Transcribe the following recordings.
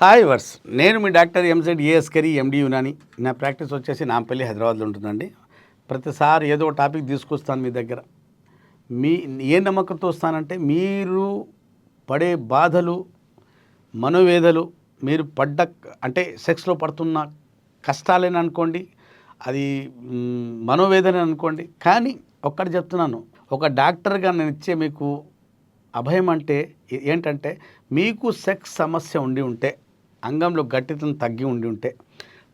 Hi verse, నేను మీ doctor MZ ఏఎస్కరి ఎండి యునాని. నా practice వచ్చేసి నాంపల్లి హైదరాబాద్లో ఉంటుందండి. ప్రతిసారి ఏదో ఒక టాపిక్ తీసుకొస్తాను మీ దగ్గర. ఏ నమ్మకంతో వస్తానంటే మీరు పడే బాధలు, మనోవేదలు, మీరు అంటే సెక్స్లో పడుతున్న కష్టాలేని అనుకోండి, అది మనోవేదన అనుకోండి. కానీ ఒక్కటి చెప్తున్నాను, ఒక డాక్టర్గా నేను ఇచ్చే మీకు అభయం అంటే ఏంటంటే, మీకు సెక్స్ సమస్య ఉండి ఉంటే, అంగంలో గట్టితనం తగ్గి ఉండి ఉంటే,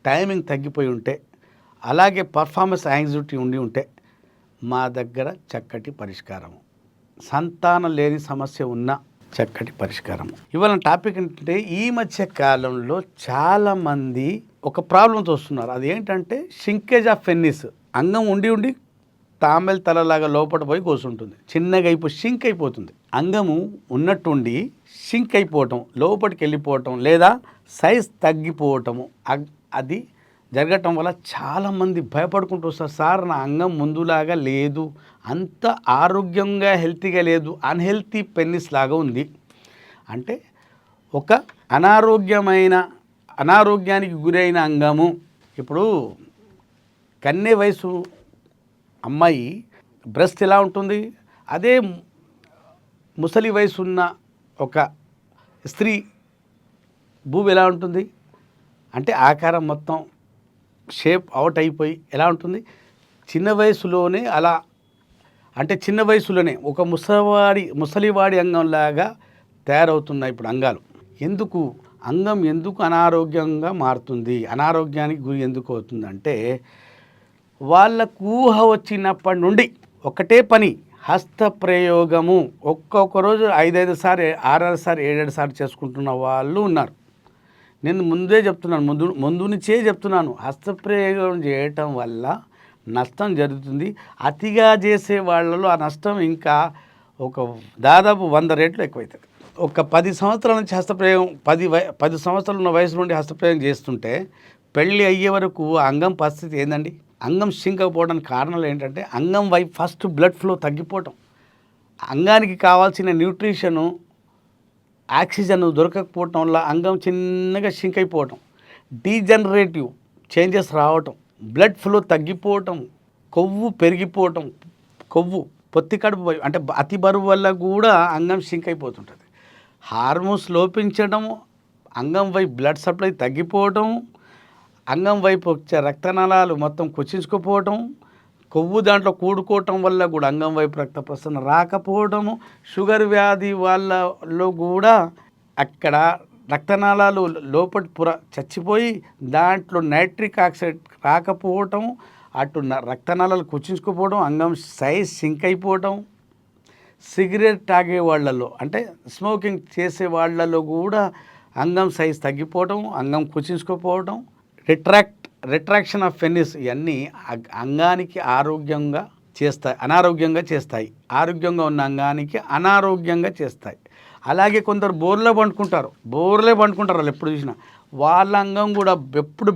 టైమింగ్ తగ్గిపోయి ఉంటే, అలాగే పర్ఫార్మెన్స్ యాంగ్జైటీ ఉండి ఉంటే మా దగ్గర చక్కటి పరిష్కారము, సంతానం లేని సమస్య ఉన్న చక్కటి పరిష్కారం. ఇవాళ టాపిక్ ఏంటంటే, ఈ మధ్య కాలంలో చాలామంది ఒక ప్రాబ్లంతో వస్తున్నారు. అదేంటంటే షింకేజ్ ఆఫ్ పెన్నిస్. అంగం ఉండి ఉండి తామెల తలలాగా లోపల పోయి కూర్చుంటుంది, చిన్నగా అయిపోయి షింక్ అయిపోతుంది. అంగము ఉన్నట్టుండి షింక్ అయిపోవటం, లోపలికి వెళ్ళిపోవటం, లేదా సైజ్ తగ్గిపోవటము, అది జరగటం వల్ల చాలామంది భయపడుకుంటూ వస్తారు. సార్, నా అంగం ముందులాగా లేదు, అంత ఆరోగ్యంగా హెల్తీగా లేదు, అన్హెల్తీ పెన్నిస్ లాగా ఉంది. అంటే ఒక అనారోగ్యానికి గురైన అంగము. ఇప్పుడు కన్నె వయసు అమ్మాయి బ్రెస్ట్ ఎలా ఉంటుంది, అదే ముసలి వయసు ఉన్న ఒక స్త్రీ భూమి ఎలా ఉంటుంది అంటే ఆకారం మొత్తం షేప్ అవుట్ అయిపోయి ఎలా ఉంటుంది. చిన్న వయసులోనే అలా, అంటే చిన్న వయసులోనే ఒక ముసలివాడి అంగంలాగా తయారవుతున్నాయి ఇప్పుడు అంగాలు. అంగం ఎందుకు అనారోగ్యంగా మారుతుంది, అనారోగ్యానికి గురి ఎందుకు అవుతుందంటే, వాళ్ళకు ఊహ వచ్చినప్పటి నుండి ఒకటే పని, హస్తప్రయోగము. ఒక్కొక్క రోజు 5 సార్లు 6 సార్లు 7 సార్లు చేసుకుంటున్న వాళ్ళు ఉన్నారు. నేను ముందు నుంచే చెప్తున్నాను, హస్తప్రయోగం చేయటం వల్ల నష్టం జరుగుతుంది. అతిగా చేసే వాళ్ళలో ఆ నష్టం ఇంకా దాదాపు 100 రెట్లు ఎక్కువవుతుంది. ఒక 10 సంవత్సరాల నుంచి హస్తప్రయోగం, 10 సంవత్సరాలు ఉన్న వయసు నుండి హస్తప్రయోగం చేస్తుంటే పెళ్ళి అయ్యే వరకు అంగం పరిస్థితి ఏందండి? అంగం షింక్ అయిపోవడానికి కారణాలు ఏంటంటే, అంగం వైపు ఫస్ట్ బ్లడ్ ఫ్లో తగ్గిపోవటం, అంగానికి కావాల్సిన న్యూట్రిషను, ఆక్సిజన్ దొరకకపోవటం వల్ల అంగం చిన్నగా షింక్ అయిపోవటం, డీజనరేటివ్ చేంజెస్ రావటం, బ్లడ్ ఫ్లో తగ్గిపోవటం, కొవ్వు పెరిగిపోవటం, పొత్తి కడుపు అంటే అతి బరువు వల్ల కూడా అంగం షింక్ అయిపోతుంటుంది. హార్మోన్స్ లోపించడం, అంగం వైపు బ్లడ్ సప్లై తగ్గిపోవటం, అంగం వైపు వచ్చే రక్తనాళాలు మొత్తం కుచించుకుపోవటం, కొవ్వు దాంట్లో కూడుకోవటం వల్ల కూడా అంగం వైపు రక్త ప్రసరణ రాకపోవడము, షుగర్ వ్యాధి వాళ్ళలో కూడా అక్కడ రక్తనాళాలు లోపటి చచ్చిపోయి దాంట్లో నైట్రిక్ ఆక్సైడ్ రాకపోవటం, అటు రక్తనాళాలు కుచించుకుపోవడం, అంగం సైజ్ సింక్ అయిపోవటం, సిగరెట్ తాగే వాళ్ళలో అంటే స్మోకింగ్ చేసే వాళ్ళలో కూడా అంగం సైజ్ తగ్గిపోవటం, అంగం కుచించుకుపోవటం, రిట్రాక్షన్ ఆఫ్ పెన్నిస్, ఇవన్నీ అంగానికి అనారోగ్యంగా చేస్తాయి. ఆరోగ్యంగా ఉన్న అంగానికి అనారోగ్యంగా చేస్తాయి. అలాగే కొందరు బోర్లే పండుకుంటారు వాళ్ళు ఎప్పుడు చూసినా. వాళ్ళ అంగం కూడా ఎప్పుడు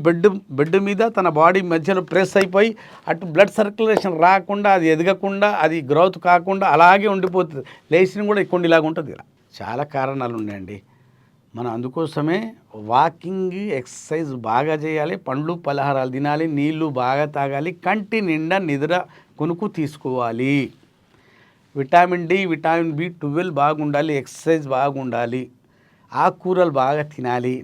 బెడ్ మీద తన బాడీ మధ్యలో ప్రెస్ అయిపోయి అటు బ్లడ్ సర్క్యులేషన్ రాకుండా, అది ఎదగకుండా, అది గ్రోత్ కాకుండా అలాగే ఉండిపోతుంది. లేచిన కూడా కొండిలాగా ఉంటుంది. ఇలా చాలా కారణాలు ఉన్నాయండి. మనం అందుకోసమే వాకింగ్, ఎక్సర్సైజ్ బాగా చేయాలి, పండ్లు పలహారాలు తినాలి, నీళ్లు బాగా తాగాలి, కంటి నిండా నిద్ర కొనుక్కు తీసుకోవాలి, విటమిన్ డి, విటమిన్ B12 బాగుండాలి, ఎక్సర్సైజ్ బాగుండాలి, ఆకుకూరలు బాగా తినాలి,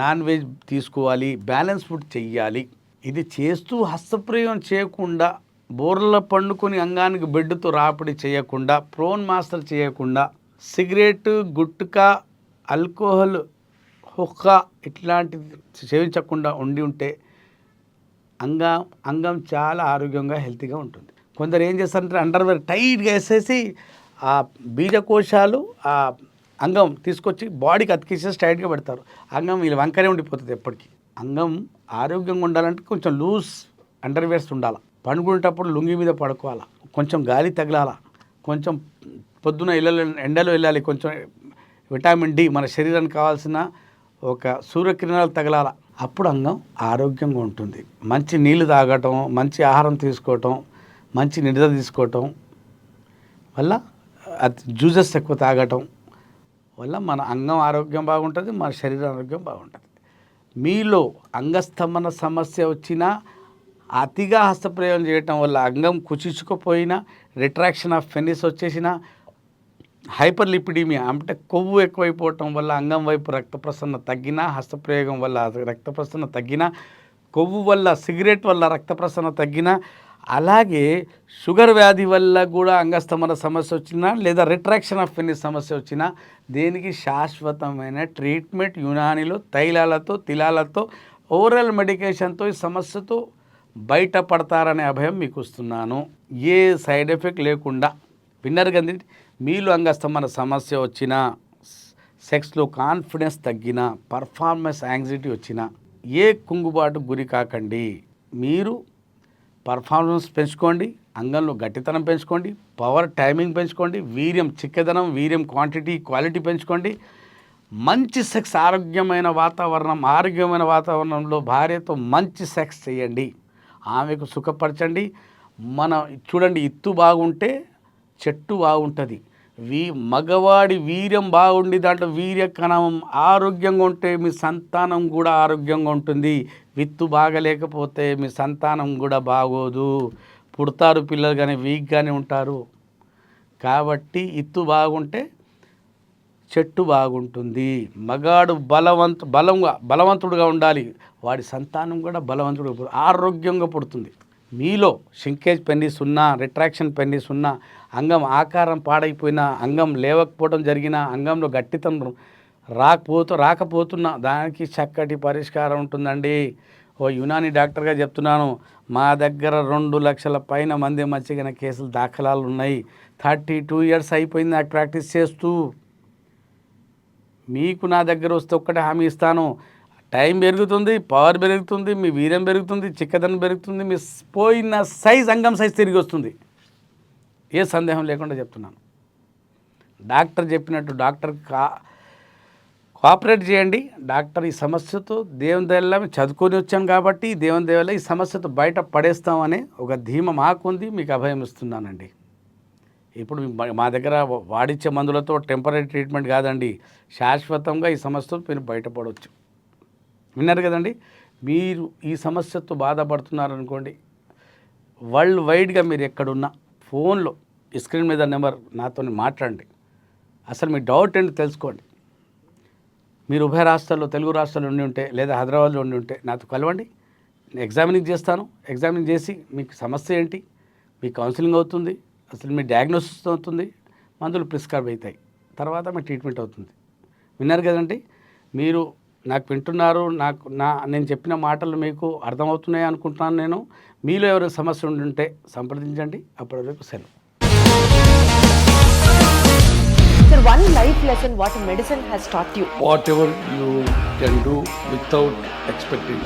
నాన్ వెజ్ తీసుకోవాలి, బ్యాలెన్స్ ఫుడ్ చెయ్యాలి. ఇది చేస్తూ హస్తప్రయోగం చేయకుండా, బోర్ల పండుకొని అంగానికి బెడ్తో రాపిడి చేయకుండా, ప్రోన్ మాస్టర్ చేయకుండా, సిగరెట్, గుట్కా, ఆల్కహాల్, హుక్కా ఇట్లాంటివి సేవించకుండా ఉంటే అంగం చాలా ఆరోగ్యంగా హెల్తీగా ఉంటుంది. కొందరు ఏం చేస్తారంటే అండర్వేర్ టైట్గా వేసేసి ఆ బీజకోశాలు ఆ అంగం తీసుకొచ్చి బాడీకి అతికిసేసి టైట్గా పెడతారు. అంగం వీళ్ళు వంకరే ఉండిపోతుంది ఎప్పటికీ. అంగం ఆరోగ్యంగా ఉండాలంటే కొంచెం లూజ్ అండర్వేర్స్ ఉండాలి. పండుకునేటప్పుడు లుంగి మీద పడుకోవాలి, కొంచెం గాలి తగలాల, కొంచెం పొద్దున ఎండలో వెళ్ళాలి, కొంచెం విటమిన్ డి మన శరీరానికి కావాల్సిన ఒక సూర్యకిరణాలు తగలాల. అప్పుడు అంగం ఆరోగ్యంగా ఉంటుంది. మంచి నీళ్లు తాగటం, మంచి ఆహారం తీసుకోవటం, మంచి నిద్ర తీసుకోవటం వల్ల జ్యూసెస్ ఎక్కువ తాగటం, వల్ల మన అంగం ఆరోగ్యం బాగుంటుంది, మన శరీర ఆరోగ్యం బాగుంటుంది. మీలో అంగస్తంభన సమస్య వచ్చినా అతిగా హస్తప్రయోగం చేయటం వల్ల అంగం కుచించుకుపోయినా, రిట్రాక్షన్ ఆఫ్ పెనిస్ వచ్చేసిన, హైపర్ లిపిడీమియా అంటే కొవ్వు ఎక్కువైపోవటం వల్ల అంగం వైపు రక్త ప్రసరణ తగ్గినా, హస్తప్రయోగం వల్ల రక్త ప్రసరణ తగ్గినా, కొవ్వు వల్ల సిగరెట్ వల్ల రక్త ప్రసరణ తగ్గినా, అలాగే షుగర్ వ్యాధి వల్ల కూడా అంగస్తంభన సమస్య వచ్చినా లేదా రిట్రాక్షన్ ఆఫ్ పెనిస్ సమస్య వచ్చినా దేనికి శాశ్వతమైన ట్రీట్మెంట్ యునానిలో తైలాలతో తిలాలతో ఓరల్ మెడికేషన్తో ఈ సమస్యతో బయటపడతారనే అభయం మీకు ఇస్తున్నాను. ఏ సైడ్ ఎఫెక్ట్ లేకుండా. విన్నర్ కదండి. మీలో అంగస్తంభన సమస్య వచ్చినా, సెక్స్లో కాన్ఫిడెన్స్ తగ్గినా, పర్ఫార్మెన్స్ యాంగ్జైటీ వచ్చినా ఏ కుంగుబాటు గురి కాకండి. మీరు పర్ఫార్మెన్స్ పెంచుకోండి, అంగంలో గట్టితనం పెంచుకోండి, పవర్ టైమింగ్ పెంచుకోండి, వీర్యం చిక్కదనం, వీర్యం క్వాంటిటీ క్వాలిటీ పెంచుకోండి. మంచి సెక్స్ ఆరోగ్యమైన వాతావరణంలో భార్యతో మంచి సెక్స్ చేయండి, ఆమెకు సుఖపరచండి. చూడండి, ఇత్తు బాగుంటే చెట్టు బాగుంటుంది. మగవాడి వీర్యం బాగుండి దాంట్లో వీర్యకణం ఆరోగ్యంగా ఉంటే మీ సంతానం కూడా ఆరోగ్యంగా ఉంటుంది. విత్తు బాగలేకపోతే మీ సంతానం కూడా బాగోదు, పుడతారు పిల్లలు కానీ వీక్గానే ఉంటారు. కాబట్టి ఇత్తు బాగుంటే చెట్టు బాగుంటుంది. మగాడు బలవంతుడుగా ఉండాలి, వాడి సంతానం కూడా బలవంతుడుగా ఆరోగ్యంగా పుడుతుంది. మీలో షింకేజ్ పెన్నిస్ ఉన్నా, రిట్రాక్షన్ పెన్నిస్ ఉన్నా, అంగం ఆకారం పాడైపోయినా, అంగం లేవకపోవడం జరిగినా, అంగంలో గట్టితనం రాకపోతున్నా దానికి చక్కటి పరిష్కారం ఉంటుందండి. ఓ యునాని డాక్టర్గా చెప్తున్నాను, మా దగ్గర 2 లక్షల పైన మంది మచ్చిగిన కేసులు దాఖలాలు ఉన్నాయి. 32 years అయిపోయింది నాకు ప్రాక్టీస్ చేస్తూ. మీకు నా దగ్గర వస్తే ఒక్కటే హామీ ఇస్తాను, టైం పెరుగుతుంది, పవర్ పెరుగుతుంది, మీ వీర్యం పెరుగుతుంది, చిక్కదనం పెరుగుతుంది, మీ పోయిన సైజ్ అంగం సైజ్ తిరిగి వస్తుంది. ఏ సందేహం లేకుండా చెప్తున్నాను. డాక్టర్ చెప్పినట్టు డాక్టర్ కోఆపరేట్ చేయండి. డాక్టర్ ఈ సమస్యతో దేవుని దయవల్ల చదువుకొని వచ్చాను కాబట్టి దేవుని దయవల్ల ఈ సమస్యతో బయట పడేస్తామనే ఒక ధీమ మాకుంది, మీకు అభయం ఇస్తున్నానండి. ఇప్పుడు మా దగ్గర వాడిచ్చే మందులతో టెంపరీ ట్రీట్మెంట్ కాదండి, శాశ్వతంగా ఈ సమస్యతో మీరు బయటపడవచ్చు. విన్నారు కదండి. మీరు ఈ సమస్యతో బాధపడుతున్నారనుకోండి, వరల్డ్ వైడ్గా మీరు ఎక్కడున్నా ఫోన్లో స్క్రీన్ మీద నెంబర్ నాతో మాట్లాడండి. అసలు మీ డౌట్ ఏంటి తెలుసుకోండి. మీరు ఉభయ రాష్ట్రాల్లో, తెలుగు రాష్ట్రాల్లో ఉండి ఉంటే లేదా హైదరాబాద్లో ఉండి ఉంటే నాతో కలవండి. నేను ఎగ్జామినింగ్ చేస్తాను. ఎగ్జామినింగ్ చేసి మీకు సమస్య ఏంటి, మీ కౌన్సిలింగ్ అవుతుంది, అసలు మీ డయాగ్నోసిస్ అవుతుంది, మందులు ప్రిస్క్రైబ్ అవుతాయి, తర్వాత మీ ట్రీట్మెంట్ అవుతుంది. విన్నారు కదండి. మీరు నాకు వింటున్నారు, నేను చెప్పిన మాటలు మీకు అర్థమవుతున్నాయి అనుకుంటున్నాను. మీలో ఎవరైనా సమస్య ఉంటే సంప్రదించండి. అప్పటి వరకు సెలవు. Sir, one life lesson what medicine has taught you. Whatever you can do without expecting.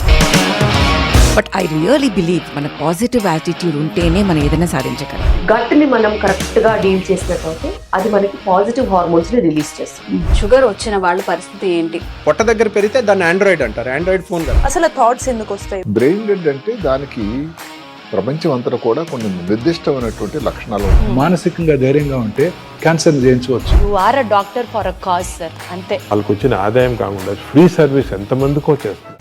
But I really believe మన పాజిటివ్ యాటిట్యూడ్ ఉంటేనే మనం ఏదైనా సాధించగలం. గట్ని మనం కరెక్ట్గా డీల్ చేసినట్లయితే అది మనకి పాజిటివ్ హార్మోన్స్ని రిలీజ్ చేస్తుంది. షుగర్ వచ్చిన వాళ్ళ పరిస్థితి ఏంటి? పొట్ట దగ్గర పెరిగితే దాన్ని ఆండ్రాయిడ్ అంటారు, ఆండ్రాయిడ్ ఫోన్ కదా. అసలు థాట్స్ ఎందుకు వస్తాయి? బ్రెయిన్ డెడ్ అంటే దానికి ప్రపంచం అంతా కూడా కొన్ని నిర్దిష్టమైనటువంటి లక్షణాలు ఉంటాయి. మానసికంగా ధైర్యంగా ఉంటే క్యాన్సర్ జయించవచ్చు. You are a doctor for a cause sir, అంతే. వాళ్ళకి వచ్చిన ఆదాయం కాకుండా ఫ్రీ సర్వీస్ ఎంతమందికో చేస్తుంది.